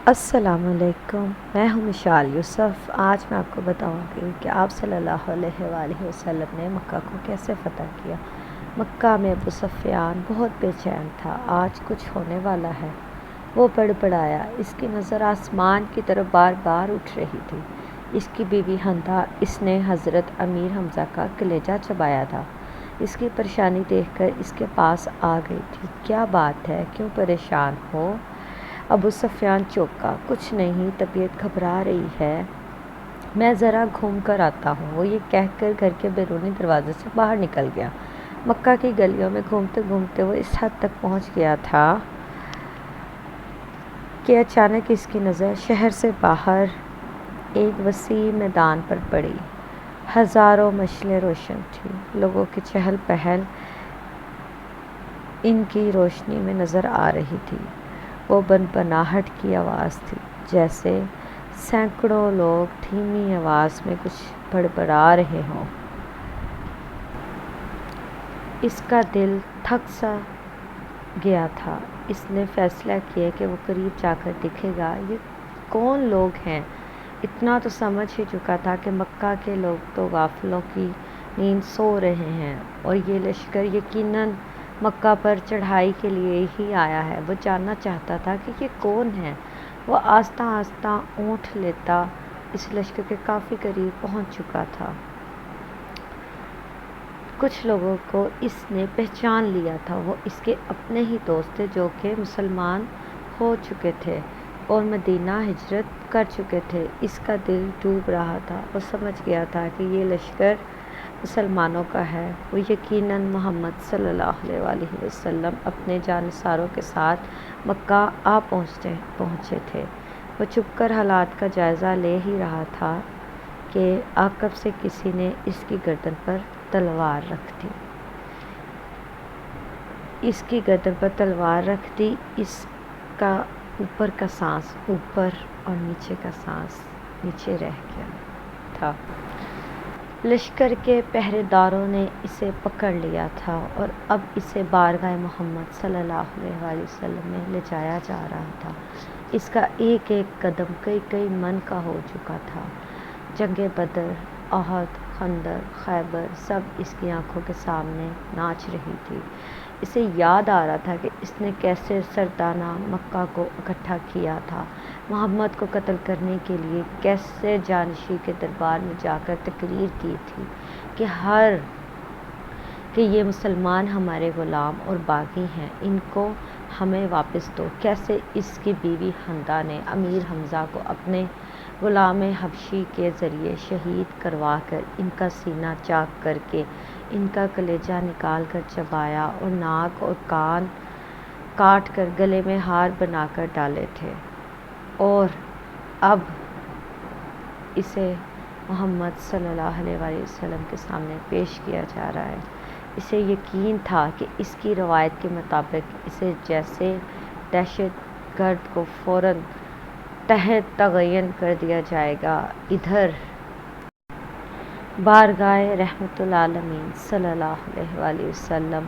السلام علیکم، میں ہوں مشال یوسف۔ آج میں آپ کو بتاؤں گی کہ آپ صلی اللہ علیہ وآلہ وسلم نے مکہ کو کیسے فتح کیا۔ مکہ میں ابو سفیان بہت بے چین تھا، آج کچھ ہونے والا ہے۔ وہ بڑبڑایا، اس کی نظر آسمان کی طرف بار بار اٹھ رہی تھی۔ اس کی بیوی ہندا، اس نے حضرت امیر حمزہ کا کلیجہ چبایا تھا، اس کی پریشانی دیکھ کر اس کے پاس آ گئی تھی۔ کیا بات ہے، کیوں پریشان ہو؟ ابو سفیان چونکا۔ کچھ نہیں، طبیعت گھبرا رہی ہے، میں ذرا گھوم کر آتا ہوں۔ وہ یہ کہہ کر گھر کے بیرونی دروازے سے باہر نکل گیا۔ مکہ کی گلیوں میں گھومتے گھومتے وہ اس حد تک پہنچ گیا تھا کہ اچانک اس کی نظر شہر سے باہر ایک وسیع میدان پر پڑی۔ ہزاروں مشعلیں روشن تھیں، لوگوں کی چہل پہل ان کی روشنی میں نظر آ رہی تھی۔ وہ بنبناہٹ کی آواز تھی، جیسے سینکڑوں لوگ دھیمی آواز میں کچھ بڑبڑا رہے ہوں۔ اس کا دل تھک سا گیا تھا۔ اس نے فیصلہ کیا کہ وہ قریب جا کر دیکھے گا یہ کون لوگ ہیں۔ اتنا تو سمجھ ہی چکا تھا کہ مکہ کے لوگ تو غافلوں کی نیند سو رہے ہیں اور یہ لشکر یقیناً مکہ پر چڑھائی کے لیے ہی آیا ہے۔ وہ جاننا چاہتا تھا کہ یہ کون ہے۔ وہ آہستہ آہستہ اونٹ لیتا اس لشکر کے کافی قریب پہنچ چکا تھا۔ کچھ لوگوں کو اس نے پہچان لیا تھا، وہ اس کے اپنے ہی دوست تھے جو کہ مسلمان ہو چکے تھے اور مدینہ ہجرت کر چکے تھے۔ اس کا دل ڈوب رہا تھا، وہ سمجھ گیا تھا کہ یہ لشکر مسلمانوں کا ہے۔ وہ یقیناً محمد صلی اللہ علیہ وآلہ وسلم اپنے جانثاروں کے ساتھ مکہ آ پہنچے تھے۔ وہ چھپ کر حالات کا جائزہ لے ہی رہا تھا کہ عقب سے کسی نے اس کی گردن پر تلوار رکھ دی۔ اس کا اوپر کا سانس اوپر اور نیچے کا سانس نیچے رہ گیا تھا۔ لشکر کے پہرے داروں نے اسے پکڑ لیا تھا اور اب اسے بارگاہ محمد صلی اللہ علیہ وآلہ وسلم میں لے جایا جا رہا تھا۔ اس کا ایک ایک قدم کئی من کا ہو چکا تھا۔ جنگ بدر، احد، خندق، خیبر سب اس کی آنکھوں کے سامنے ناچ رہی تھی۔ اسے یاد آ رہا تھا کہ اس نے کیسے سردانہ مکہ کو اکٹھا کیا تھا، محمد کو قتل کرنے کے لیے کیسے جانشین کے دربار میں جا کر تقریر کی تھی کہ یہ مسلمان ہمارے غلام اور باغی ہیں، ان کو ہمیں واپس دو۔ کیسے اس کی بیوی ہندا نے امیر حمزہ کو اپنے غلام حبشی کے ذریعے شہید کروا کر ان کا سینہ چاک کر کے ان کا کلیجہ نکال کر چبایا اور ناک اور کان کاٹ کر گلے میں ہار بنا کر ڈالے تھے، اور اب اسے محمد صلی اللہ علیہ وآلہ وسلم کے سامنے پیش کیا جا رہا ہے۔ اسے یقین تھا کہ اس کی روایت کے مطابق اسے جیسے دہشت گرد کو فوراً تحت تعین کر دیا جائے گا۔ ادھر بارگاہ رحمت العالمین صلی اللہ علیہ وآلہ وسلم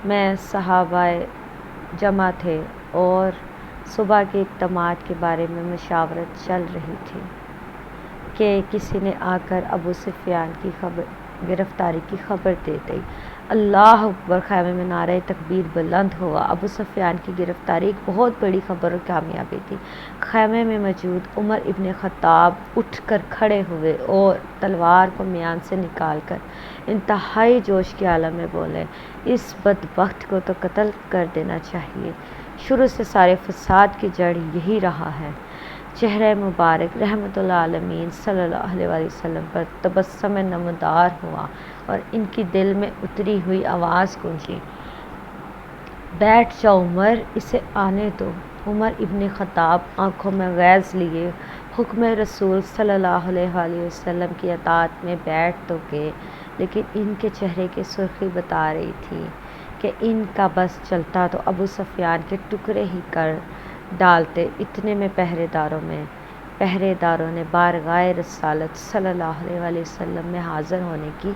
میں صحابہ جمع تھے اور صبح کے اقدامات کے بارے میں مشاورت چل رہی تھی کہ کسی نے آ کر ابو سفیان کی گرفتاری کی خبر دے دی۔ اللہ اکبر! خیمے میں نعرہ تکبیر بلند ہوا۔ ابو سفیان کی گرفتاری ایک بہت بڑی خبر اور کامیابی تھی۔ خیمے میں موجود عمر ابن خطاب اٹھ کر کھڑے ہوئے اور تلوار کو میان سے نکال کر انتہائی جوش کے عالم میں بولے، اس بدبخت کو تو قتل کر دینا چاہیے، شروع سے سارے فساد کی جڑ یہی رہا ہے۔ چہرہ مبارک رحمت العالمین صلی اللہ علیہ وآلہ وسلم پر تبسم نمودار ہوا اور ان کی دل میں اتری ہوئی آواز گونجی، بیٹھ جاؤ عمر، اسے آنے دو۔ عمر ابن خطاب آنکھوں میں غیظ لیے حکم رسول صلی اللہ علیہ وآلہ وسلم کی اطاعت میں بیٹھ تو گئے، لیکن ان کے چہرے کی سرخی بتا رہی تھی کہ ان کا بس چلتا تو ابو سفیان کے ٹکڑے ہی کر ڈالتے۔ اتنے میں پہرے داروں نے بارگاہ رسالت صلی اللہ علیہ وآلہ وسلم میں حاضر ہونے کی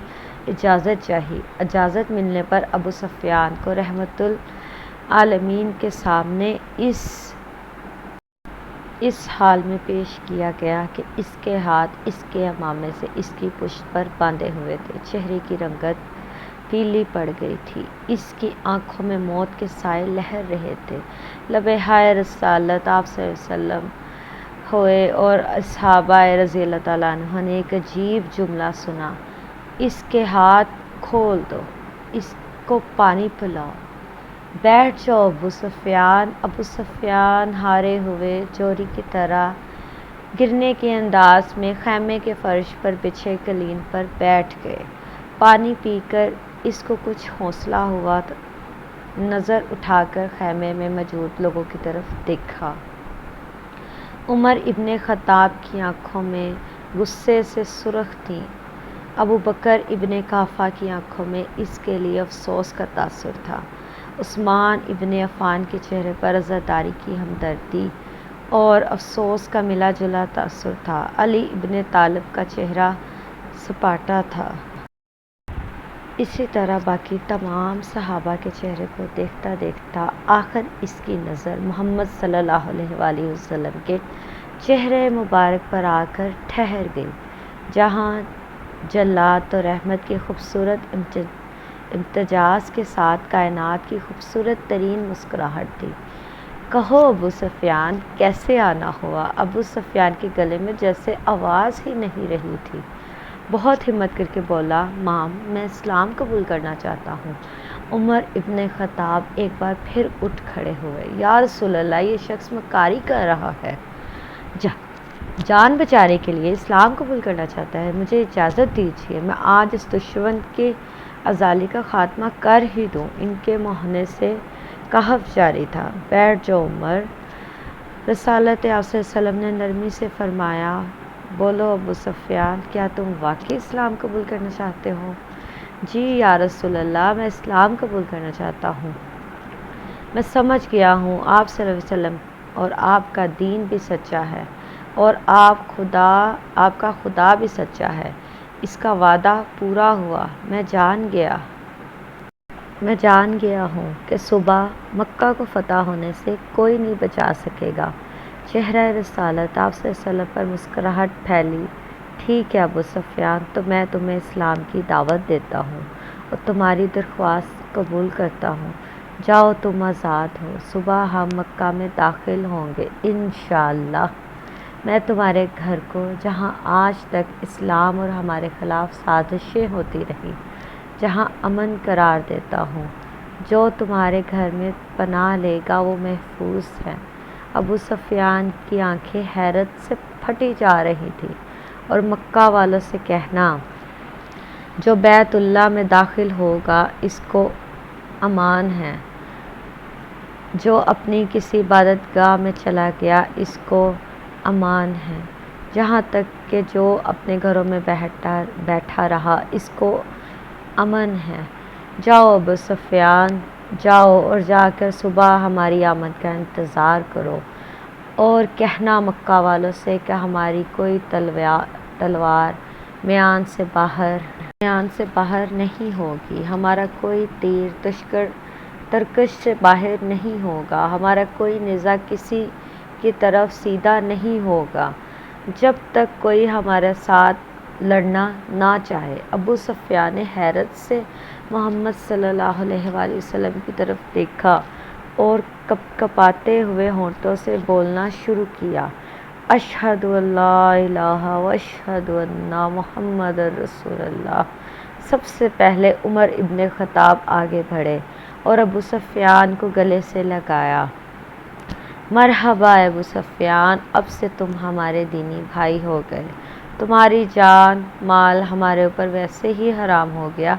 اجازت چاہی۔ اجازت ملنے پر ابو سفیان کو رحمت العالمین کے سامنے اس اس حال میں پیش کیا گیا کہ اس کے ہاتھ اس کے امامے سے اس کی پشت پر باندھے ہوئے تھے، چہرے کی رنگت پیلی پڑ گئی تھی، اس کی آنکھوں میں موت کے سائے لہر رہے تھے، لبے ہائے رسالت آپ صلی اللہ علیہ وسلم ہوئے اور صحابہ رضی اللہ تعالیٰ عنہ نے ایک عجیب جملہ سنا، اس کے ہاتھ کھول دو، اس کو پانی پلاؤ، بیٹھ جاؤ ابو سفیان۔ ابو سفیان ہارے ہوئے چوری کی طرح گرنے کے انداز میں خیمے کے فرش پر بچھے قالین پر بیٹھ گئے۔ پانی پی کر اس کو کچھ حوصلہ ہوا، نظر اٹھا کر خیمے میں موجود لوگوں کی طرف دیکھا۔ عمر ابن خطاب کی آنکھوں میں غصے سے سرخ تھیں، ابو بکر ابن قحافہ کی آنکھوں میں اس کے لیے افسوس کا تاثر تھا، عثمان ابن عفان کے چہرے پر عزاداری کی ہمدردی اور افسوس کا ملا جلا تاثر تھا، علی ابن طالب کا چہرہ سپاٹا تھا۔ اسی طرح باقی تمام صحابہ کے چہرے کو دیکھتا دیکھتا آخر اس کی نظر محمد صلی اللہ علیہ وآلہ وسلم کے چہرے مبارک پر آ کر ٹھہر گئی، جہاں جلات و رحمت کی خوبصورت امتزاج کے ساتھ کائنات کی خوبصورت ترین مسکراہٹ تھی۔ کہو ابو سفیان کیسے آنا ہوا؟ ابو سفیان کے گلے میں جیسے آواز ہی نہیں رہی تھی، بہت ہمت کر کے بولا، مام میں اسلام قبول کرنا چاہتا ہوں۔ عمر ابن خطاب ایک بار پھر اٹھ کھڑے ہوئے، یا رسول اللہ، یہ شخص مکاری کر رہا ہے، جان بچانے کے لیے اسلام قبول کرنا چاہتا ہے، مجھے اجازت دیجیے میں آج اس دشمن کے ازالی کا خاتمہ کر ہی دوں۔ ان کے مہنے سے کہف جاری تھا۔ بیٹھ جاؤ عمر۔ رسالت آپ صلی اللہ علیہ وسلم نے نرمی سے فرمایا، بولو ابو سفیان، کیا تم واقعی اسلام قبول کرنا چاہتے ہو؟ جی یا رسول اللہ، میں اسلام قبول کرنا چاہتا ہوں۔ میں سمجھ گیا ہوں آپ صلی اللہ علیہ وسلم اور آپ کا دین بھی سچا ہے اور آپ کا خدا بھی سچا ہے، اس کا وعدہ پورا ہوا۔ میں جان گیا ہوں کہ صبح مکہ کو فتح ہونے سے کوئی نہیں بچا سکے گا۔ چہرہ رسالت آپ صلی اللہ علیہ وسلم پر مسکراہٹ پھیلی۔ ٹھیک ہے ابو سفیان، تو میں تمہیں اسلام کی دعوت دیتا ہوں اور تمہاری درخواست قبول کرتا ہوں، جاؤ تم آزاد ہو، صبح ہم مکہ میں داخل ہوں گے انشاءاللہ۔ میں تمہارے گھر کو، جہاں آج تک اسلام اور ہمارے خلاف سازشیں ہوتی رہیں، جہاں امن قرار دیتا ہوں، جو تمہارے گھر میں پناہ لے گا وہ محفوظ ہے۔ ابو سفیان کی آنکھیں حیرت سے پھٹی جا رہی تھیں، اور مکہ والوں سے کہنا، جو بیت اللہ میں داخل ہوگا اس کو امان ہے، جو اپنی کسی عبادت گاہ میں چلا گیا اس کو امان ہے، جہاں تک کہ جو اپنے گھروں میں بیٹھا رہا اس کو امن ہے۔ جاؤ ابو سفیان، جاؤ اور جا کر صبح ہماری آمد کا انتظار کرو، اور کہنا مکہ والوں سے کہ ہماری کوئی تلوار میان سے باہر نہیں ہوگی، ہمارا کوئی تیر ترکش سے باہر نہیں ہوگا، ہمارا کوئی نیزہ کسی کی طرف سیدھا نہیں ہوگا، جب تک کوئی ہمارے ساتھ لڑنا نہ چاہے۔ ابو سفیان نے حیرت سے محمد صلی اللہ علیہ وآلہ وسلم کی طرف دیکھا اور کپاتے ہوئے ہونٹوں سے بولنا شروع کیا، اشہد ان لا الہ و اشہد ان محمد رسول اللہ۔ سب سے پہلے عمر ابن خطاب آگے بڑھے اور ابو سفیان کو گلے سے لگایا۔ مرحبا ابو سفیان، اب سے تم ہمارے دینی بھائی ہو گئے، تمہاری جان مال ہمارے اوپر ویسے ہی حرام ہو گیا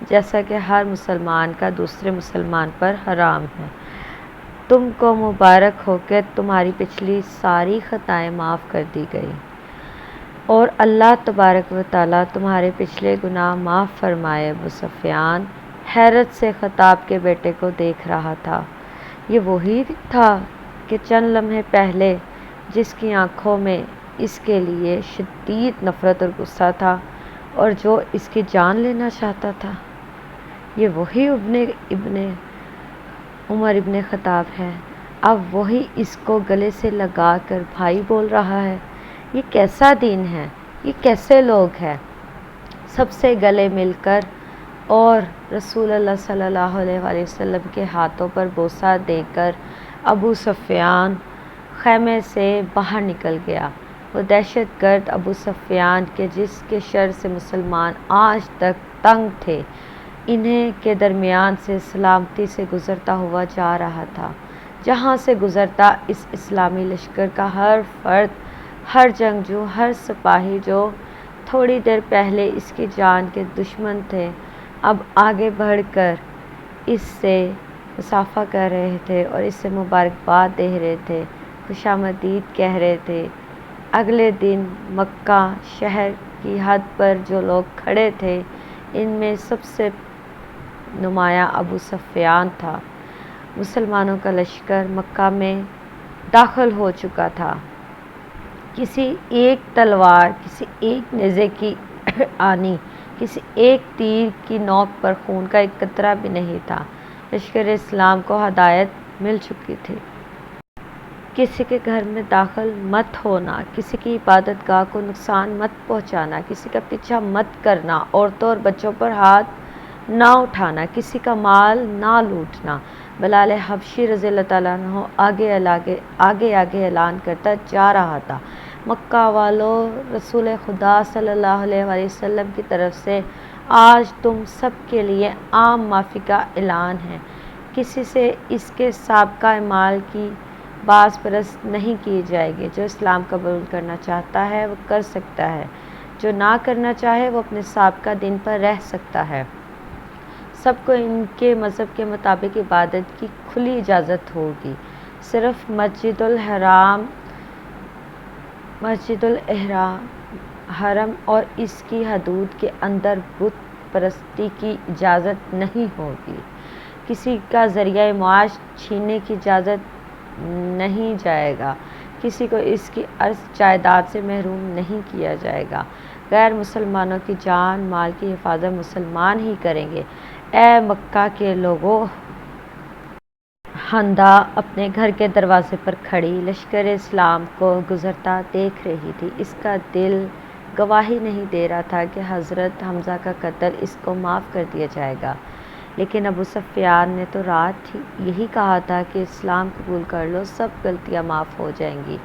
جیسا کہ ہر مسلمان کا دوسرے مسلمان پر حرام ہے۔ تم کو مبارک ہو کہ تمہاری پچھلی ساری خطائیں معاف کر دی گئی، اور اللہ تبارک و تعالیٰ تمہارے پچھلے گناہ معاف فرمائے۔ ابو سفیان حیرت سے خطاب کے بیٹے کو دیکھ رہا تھا، یہ وہی تھا کہ چند لمحے پہلے جس کی آنکھوں میں اس کے لیے شدید نفرت اور غصہ تھا اور جو اس کی جان لینا چاہتا تھا، یہ وہی عمر ابن خطاب ہے۔ اب وہی اس کو گلے سے لگا کر بھائی بول رہا ہے۔ یہ کیسا دین ہے؟ یہ کیسے لوگ ہیں؟ سب سے گلے مل کر اور رسول اللہ صلی اللہ علیہ وآلہ وسلم کے ہاتھوں پر بوسہ دے کر ابو سفیان خیمے سے باہر نکل گیا۔ وہ دہشت گرد ابو سفیان جس کے شر سے مسلمان آج تک تنگ تھے، انہیں کے درمیان سے سلامتی سے گزرتا ہوا جا رہا تھا۔ جہاں سے گزرتا اس اسلامی لشکر کا ہر فرد، ہر جنگجو، ہر سپاہی جو تھوڑی دیر پہلے اس کی جان کے دشمن تھے، اب آگے بڑھ کر اس سے مصافحہ کر رہے تھے اور اس سے مبارکباد دے رہے تھے، خوش آمدید کہہ رہے تھے۔ اگلے دن مکہ شہر کی حد پر جو لوگ کھڑے تھے، ان میں سب سے نمایاں ابو سفیان تھا۔ مسلمانوں کا لشکر مکہ میں داخل ہو چکا تھا۔ کسی ایک تلوار، کسی ایک نیزے کی آنی، کسی ایک تیر کی نوک پر خون کا ایک قطرہ بھی نہیں تھا۔ لشکر اسلام کو ہدایت مل چکی تھی۔ کسی کے گھر میں داخل مت ہونا، کسی کی عبادت گاہ کو نقصان مت پہنچانا، کسی کا پیچھا مت کرنا، عورتوں اور بچوں پر ہاتھ نہ اٹھانا، کسی کا مال نہ لوٹنا۔ بلال حبشی رضی اللہ تعالیٰ عنہ آگے اعلان کرتا جا رہا تھا، مکہ والوں، رسول خدا صلی اللہ علیہ وآلہ وسلم کی طرف سے آج تم سب کے لیے عام معافی کا اعلان ہے۔ کسی سے اس کے سابقہ اعمال کی باز پرست نہیں کی جائے گی۔ جو اسلام قبول کرنا چاہتا ہے وہ کر سکتا ہے، جو نہ کرنا چاہے وہ اپنے سابقہ دین پر رہ سکتا ہے۔ سب کو ان کے مذہب کے مطابق عبادت کی کھلی اجازت ہوگی۔ صرف مسجد الحرام اور اس کی حدود کے اندر بت پرستی کی اجازت نہیں ہوگی۔ کسی کا ذریعہ معاش چھیننے کی اجازت نہیں جائے گا۔ کسی کو اس کی ارث جائیداد سے محروم نہیں کیا جائے گا۔ غیر مسلمانوں کی جان مال کی حفاظت مسلمان ہی کریں گے۔ اے مکہ کے لوگو! ہندا اپنے گھر کے دروازے پر کھڑی لشکر اسلام کو گزرتا دیکھ رہی تھی۔ اس کا دل گواہی نہیں دے رہا تھا کہ حضرت حمزہ کا قتل اس کو معاف کر دیا جائے گا، لیکن ابو سفیان نے تو رات یہی کہا تھا کہ اسلام قبول کر لو، سب غلطیاں معاف ہو جائیں گی۔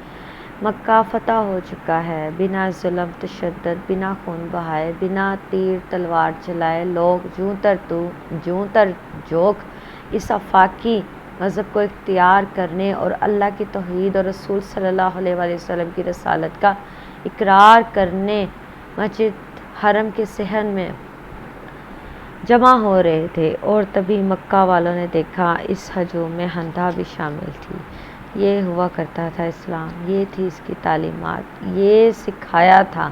مکہ فتح ہو چکا ہے۔ بنا ظلم تشدد، بنا خون بہائے، بنا تیر تلوار چلائے لوگ جوں تر جوک اس آفاقی مذہب کو اختیار کرنے اور اللہ کی توحید اور رسول صلی اللہ علیہ وآلہ وسلم کی رسالت کا اقرار کرنے مسجد حرم کے صحن میں جمع ہو رہے تھے، اور تبھی مکہ والوں نے دیکھا اس ہجوم میں ہندا بھی شامل تھی۔ یہ ہوا کرتا تھا اسلام، یہ تھی اس کی تعلیمات، یہ سکھایا تھا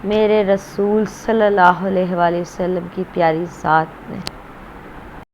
میرے رسول صلی اللہ علیہ وآلہ وسلم کی پیاری ذات نے۔